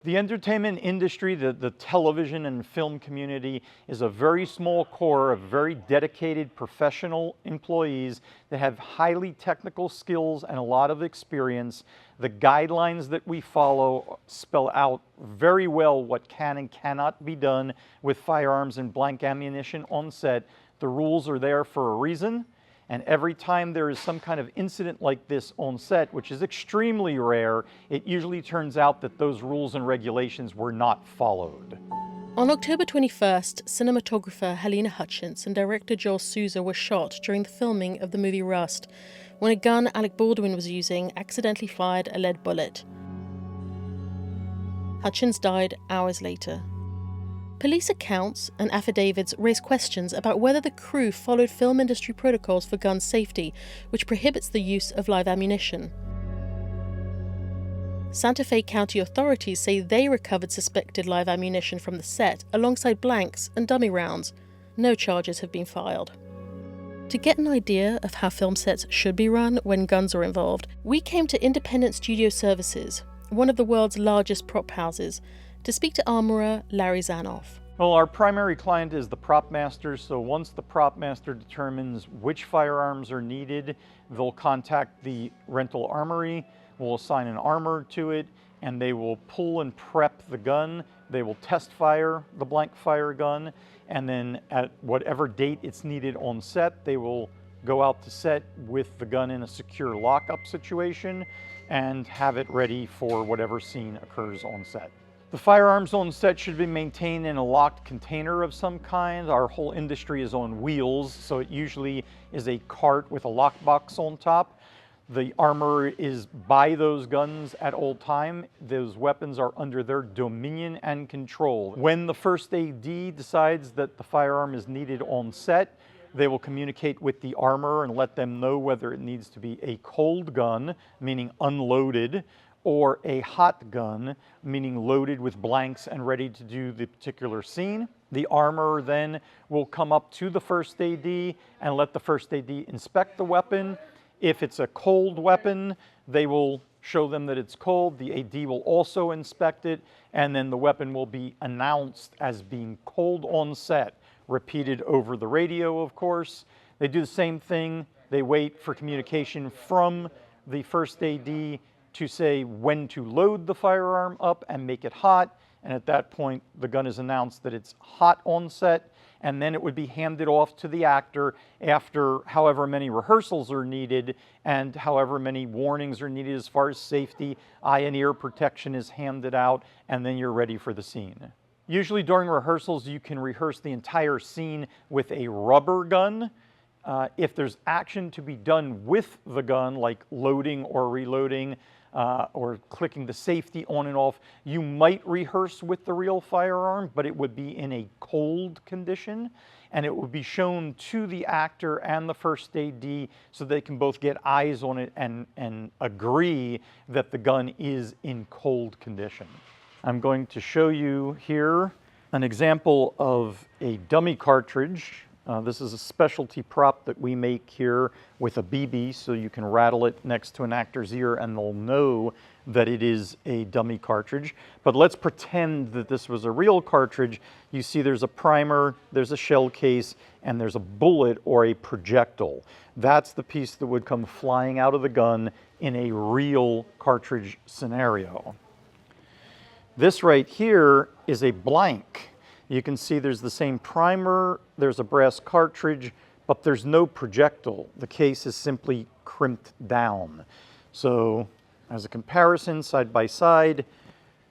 The entertainment industry, the television and film community, is a very small core of very dedicated professional employees that have highly technical skills and a lot of experience. The guidelines that we follow spell out very well what can and cannot be done with firearms and blank ammunition on set. The rules are there for a reason. And every time there is some kind of incident like this on set, which is extremely rare, it usually turns out that those rules and regulations were not followed. On October 21st, cinematographer Helena Hutchins and director Joel Souza were shot during the filming of the movie Rust, when a gun Alec Baldwin was using accidentally fired a lead bullet. Hutchins died hours later. Police accounts and affidavits raise questions about whether the crew followed film industry protocols for gun safety, which prohibits the use of live ammunition. Santa Fe County authorities say they recovered suspected live ammunition from the set alongside blanks and dummy rounds. No charges have been filed. To get an idea of how film sets should be run when guns are involved, we came to Independent Studio Services, one of the world's largest prop houses, to speak to armorer Larry Zanoff. Well, our primary client is the prop master, so once the prop master determines which firearms are needed, they'll contact the rental armory, we'll assign an armor to it, and they will pull and prep the gun. They will test fire the blank fire gun, and then at whatever date it's needed on set, they will go out to set with the gun in a secure lockup situation and have it ready for whatever scene occurs on set. The firearms on set should be maintained in a locked container of some kind. Our whole industry is on wheels, so it usually is a cart with a lockbox on top. The armor is by those guns at all time. Those weapons are under their dominion and control. When the first AD decides that the firearm is needed on set, they will communicate with the armorer and let them know whether it needs to be a cold gun, meaning unloaded, or a hot gun, meaning loaded with blanks and ready to do the particular scene. The armorer then will come up to the first AD and let the first AD inspect the weapon. If it's a cold weapon, they will show them that it's cold. The AD will also inspect it, and then the weapon will be announced as being cold on set, repeated over the radio, of course. They do the same thing. They wait for communication from the first AD to say when to load the firearm up and make it hot, and at that point the gun is announced that it's hot on set, and then it would be handed off to the actor after however many rehearsals are needed and however many warnings are needed as far as safety. Eye and ear protection is handed out, and then you're ready for the scene. Usually during rehearsals you can rehearse the entire scene with a rubber gun. If there's action to be done with the gun, like loading or reloading, or clicking the safety on and off, you might rehearse with the real firearm, but it would be in a cold condition, and it would be shown to the actor and the first AD so they can both get eyes on it and agree that the gun is in cold condition. I'm going to show you here an example of a dummy cartridge. This is a specialty prop that we make here with a BB, so you can rattle it next to an actor's ear and they'll know that it is a dummy cartridge. But let's pretend that this was a real cartridge. You see there's a primer, there's a shell case, and there's a bullet or a projectile. That's the piece that would come flying out of the gun in a real cartridge scenario. This right here is a blank. You can see there's the same primer, there's a brass cartridge, but there's no projectile. The case is simply crimped down. So as a comparison, side by side,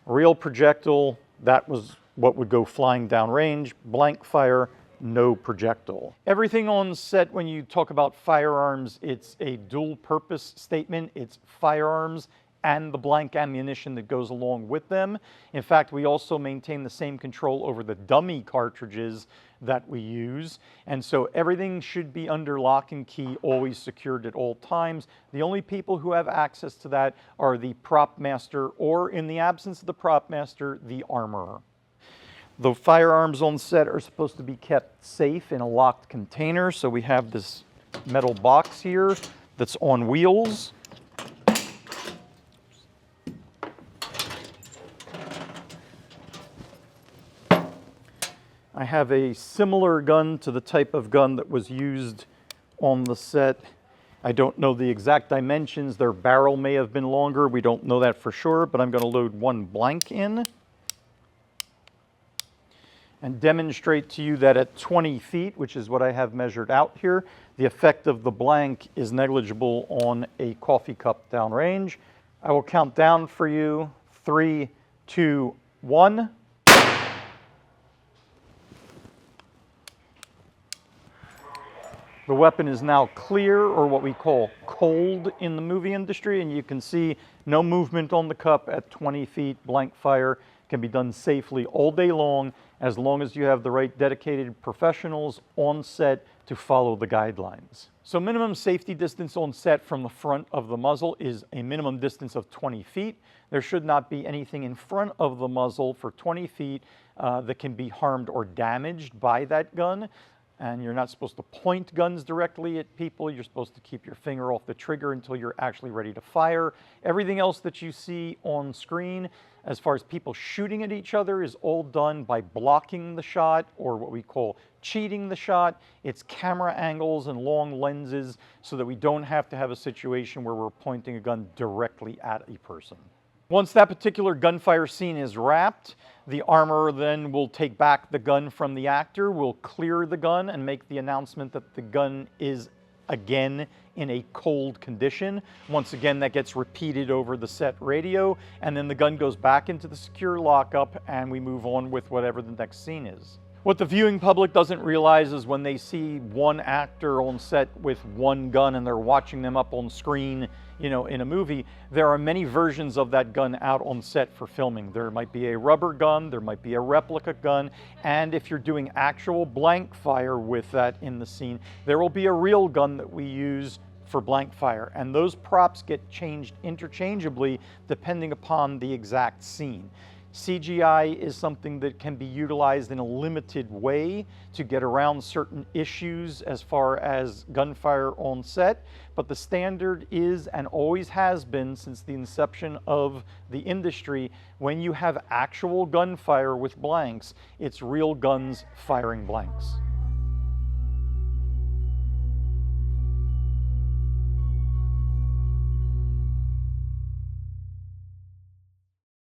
real projectile, that was what would go flying downrange. Blank fire, no projectile. Everything on set, when you talk about firearms, it's a dual purpose statement. It's firearms and the blank ammunition that goes along with them. In fact, we also maintain the same control over the dummy cartridges that we use. And so everything should be under lock and key, always secured at all times. The only people who have access to that are the prop master, or in the absence of the prop master, the armorer. The firearms on set are supposed to be kept safe in a locked container. So we have this metal box here that's on wheels. I have a similar gun to the type of gun that was used on the set. I don't know the exact dimensions. Their barrel may have been longer. We don't know that for sure, but I'm going to load one blank in and demonstrate to you that at 20 feet, which is what I have measured out here, the effect of the blank is negligible on a coffee cup downrange. I will count down for you. 3, 2, 1. The weapon is now clear, or what we call cold in the movie industry, and you can see no movement on the cup at 20 feet. Blank fire can be done safely all day long as you have the right dedicated professionals on set to follow the guidelines. So minimum safety distance on set from the front of the muzzle is a minimum distance of 20 feet. There should not be anything in front of the muzzle for 20 feet that can be harmed or damaged by that gun. And you're not supposed to point guns directly at people. You're supposed to keep your finger off the trigger until you're actually ready to fire. Everything else that you see on screen, as far as people shooting at each other, is all done by blocking the shot, or what we call cheating the shot. It's camera angles and long lenses so that we don't have to have a situation where we're pointing a gun directly at a person. Once that particular gunfire scene is wrapped, the armorer then will take back the gun from the actor, will clear the gun and make the announcement that the gun is again in a cold condition. Once again, that gets repeated over the set radio, and then the gun goes back into the secure lockup and we move on with whatever the next scene is. What the viewing public doesn't realize is when they see one actor on set with one gun and they're watching them up on screen, you know, in a movie, there are many versions of that gun out on set for filming. There might be a rubber gun, there might be a replica gun, and if you're doing actual blank fire with that in the scene, there will be a real gun that we use for blank fire, and those props get changed interchangeably depending upon the exact scene. CGI is something that can be utilized in a limited way to get around certain issues as far as gunfire on set, but the standard is and always has been since the inception of the industry, when you have actual gunfire with blanks, it's real guns firing blanks.